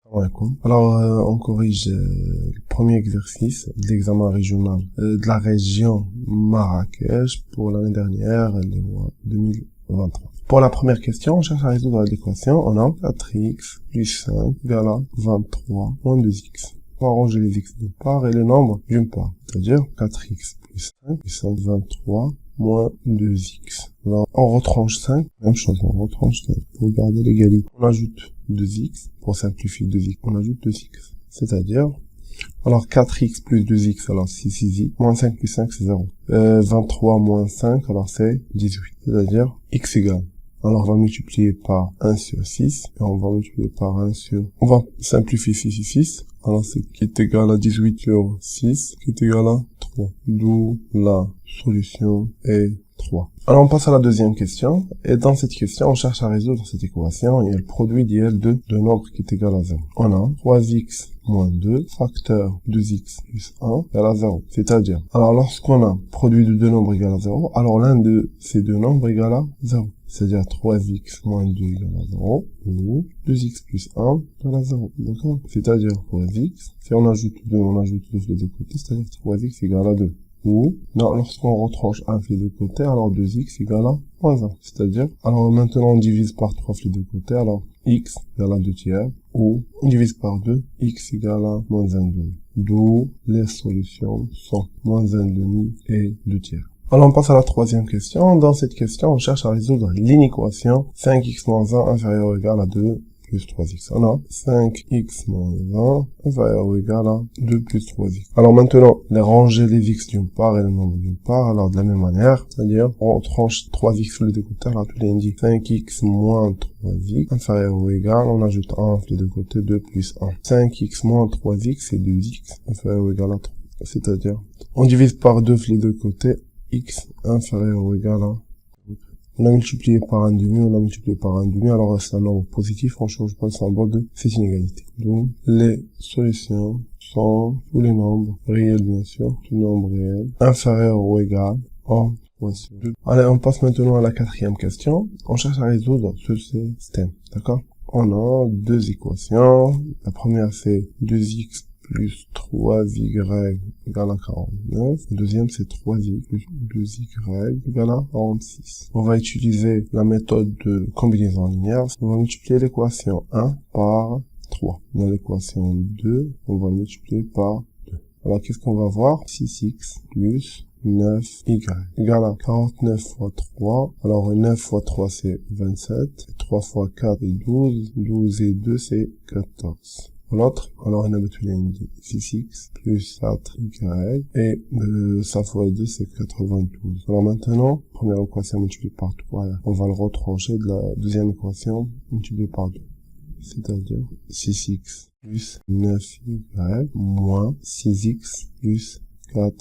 Alors, on corrige le premier exercice de l'examen régional de la région Marrakech pour l'année dernière, les mois 2023. Pour la première question, on cherche à résoudre l'équation. On a 4x plus 5 égale à 23 moins 2x. On va ranger les x d'une part et les nombres d'une part. C'est-à-dire 4x plus 5 plus 23 moins 2x. Alors, on retranche 5, même chose, on retranche 5 pour garder l'égalité. On ajoute 2x, pour simplifier 2x, on ajoute 2x. C'est-à-dire, alors 4x plus 2x, alors c'est 6x, moins 5 plus 5, c'est 0. 23 moins 5, alors c'est 18. C'est-à-dire, x égale. Alors, on va multiplier par 1 sur 6, et on va multiplier par 1 sur... On va simplifier 6 sur 6, alors c'est qui est égal à 18 sur 6, qui est égal à 3. D'où la solution est 3. Alors, on passe à la deuxième question, et dans cette question, on cherche à résoudre cette équation, et elle produit d'IL de nombres qui est égal à 0. On a 3x moins 2, facteur 2x plus 1 égale à 0. C'est-à-dire, alors lorsqu'on a produit de deux nombres égal à 0, alors l'un de ces deux nombres égal à 0. C'est-à-dire 3x moins 2 égale à 0, ou 2x plus 1 égale à 0. D'accord? C'est-à-dire 3x, si on ajoute 2, on ajoute 2 les deux côtés, c'est-à-dire 3x égale à 2. Ou, non, lorsqu'on retranche un les deux côtés, alors 2x égale à moins 1. C'est-à-dire, alors maintenant on divise par 3 les deux côtés, alors x égale à 2 tiers, ou on divise par 2, x égale à moins 1 demi. D'où les solutions sont moins 1 demi et 2 tiers. Alors on passe à la troisième question. Dans cette question, on cherche à résoudre l'inéquation 5x moins 1 inférieur ou égal à 2 plus 3x. On a 5x moins 1 inférieur ou égal à 2 plus 3x. Alors maintenant, les ranger les x d'une part et le nombre d'une part, alors de la même manière, c'est-à-dire on tranche 3x sur les deux côtés, alors tous les indices 5x moins 3x inférieur ou égal, on ajoute 1 sur les deux côtés, 2 plus 1. 5x moins 3x, c'est 2x inférieur ou égal à 3. C'est-à-dire, on divise par 2 sur les deux côtés, x inférieur ou égal à... On a multiplié par un demi, on a multiplié par un demi, alors c'est un nombre positif, on change pas le symbole de cette inégalité. Donc, les solutions sont tous les nombres réels, bien sûr, tous les nombres réels, inférieurs ou égal à 3 sur 2. Allez, on passe maintenant à la quatrième question. On cherche à résoudre ce système, d'accord? On a deux équations. La première, c'est 2x plus 3y égale à 49. Le deuxième, c'est 3y plus 2y égale à 46. On va utiliser la méthode de combinaison linéaire. On va multiplier l'équation 1 par 3. Dans l'équation 2, on va multiplier par 2. Alors, qu'est-ce qu'on va voir? 6x plus 9y égale à 49 fois 3. Alors, 9 fois 3, c'est 27. 3 fois 4, c'est 12. 12 et 2, c'est 14. L'autre, alors on a between 6x plus 4y et ça fois 2 c'est 92. Alors maintenant, première équation multipliée par 3, on va le retrancher de la deuxième équation multipliée par 2. C'est-à-dire 6x plus 9y moins 6x plus 4y.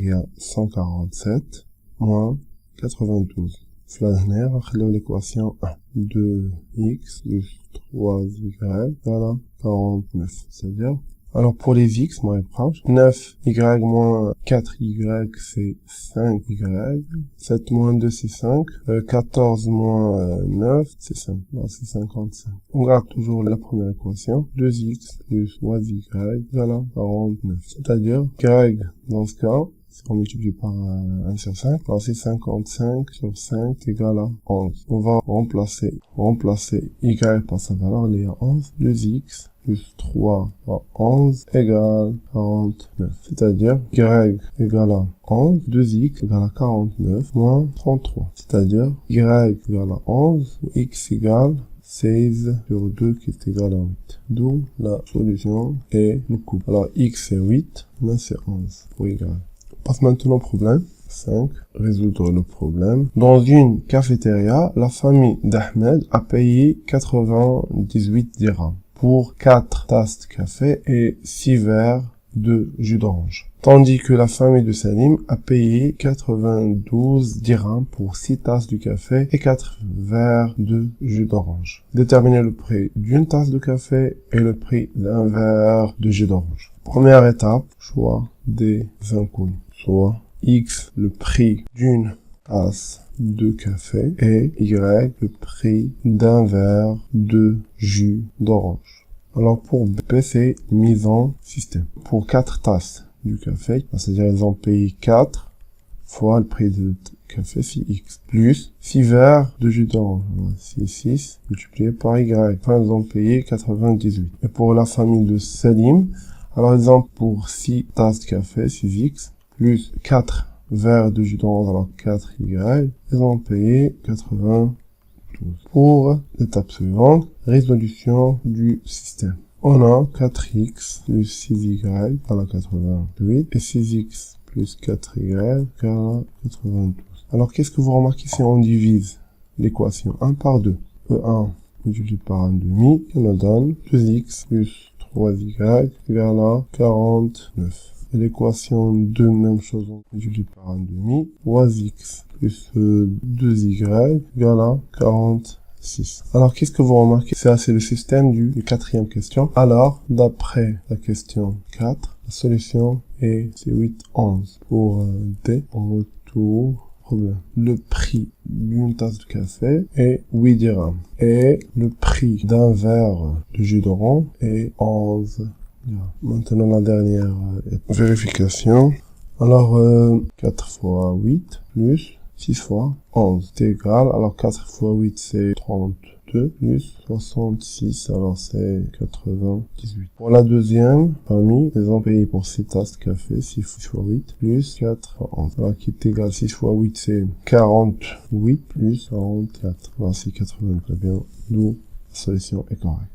Il y a 147 moins 92. Flâner, l'équation 1. 2x plus 3y égale à 49. C'est-à-dire, alors pour les x, moi, je prends 9y moins 4y, c'est 5y. 7 moins 2, c'est 5. 14 moins 9, c'est 5. Non, c'est 55. On garde toujours la première équation. 2x plus 3y égale à 49. C'est-à-dire, y, dans ce cas, si on multiplie par 1 sur 5, alors c'est 55 sur 5 égale à 11. On va remplacer y par sa valeur, il est à 11. 2x plus 3 à 11 égale 49. C'est-à-dire, y égale à 11, 2x égale à 49 moins 33. C'est-à-dire, y égale à 11, x égale 16 sur 2 qui est égal à 8. D'où la solution est le couple. Alors, x c'est 8, là c'est 11 pour y. On passe maintenant au problème 5. Résoudre le problème. Dans une cafétéria, la famille d'Ahmed a payé 98 dirhams pour 4 tasses de café et 6 verres de jus d'orange. Tandis que la famille de Salim a payé 92 dirhams pour 6 tasses de café et 4 verres de jus d'orange. Déterminez le prix d'une tasse de café et le prix d'un verre de jus d'orange. Première étape, choix des inconnus. Soit x, le prix d'une tasse de café, et y, le prix d'un verre de jus d'orange. Alors pour B, c'est mise en système. Pour 4 tasses du café, c'est-à-dire ils ont payé 4 fois le prix de café 6x, plus 6 verres de jus d'orange, 6 multiplié par y. Enfin, ils ont payé 98. Et pour la famille de Salim, alors ils ont pour 6 tasses de café 6x, plus 4 verres de jus d'orange, alors 4y, ils ont payé 92. Pour l'étape suivante, résolution du système. On a 4x plus 6y égale à 88 et 6x plus 4y égale à 92. Alors, qu'est-ce que vous remarquez si on divise l'équation 1 par 2? E1 multiplié par 1,5, qui nous donne 2x plus 3y égale à 49. Et l'équation 2, même chose, multiplié par 1,5, 3x plus 2y égale à 46. Alors, qu'est-ce que vous remarquez? C'est le système du quatrième question. Alors, d'après la question 4, la solution est 8, 11. Pour D, on retrouve problème. Le prix d'une tasse de café est 8 dirhams. Et le prix d'un verre de jus d'orange est 11 dirhams. Maintenant, la dernière vérification. Alors, 4 fois 8 plus 6 fois 11, c'est égal. Alors, 4 fois 8, c'est 32, plus 66, alors c'est 98. Pour la deuxième famille, ils ont payé pour 6 tasses de café, 6 fois 8, plus 4 fois 11. Alors, qui est égal, 6 fois 8, c'est 48, plus 44. Alors, c'est 80, très bien. D'où la solution est correcte.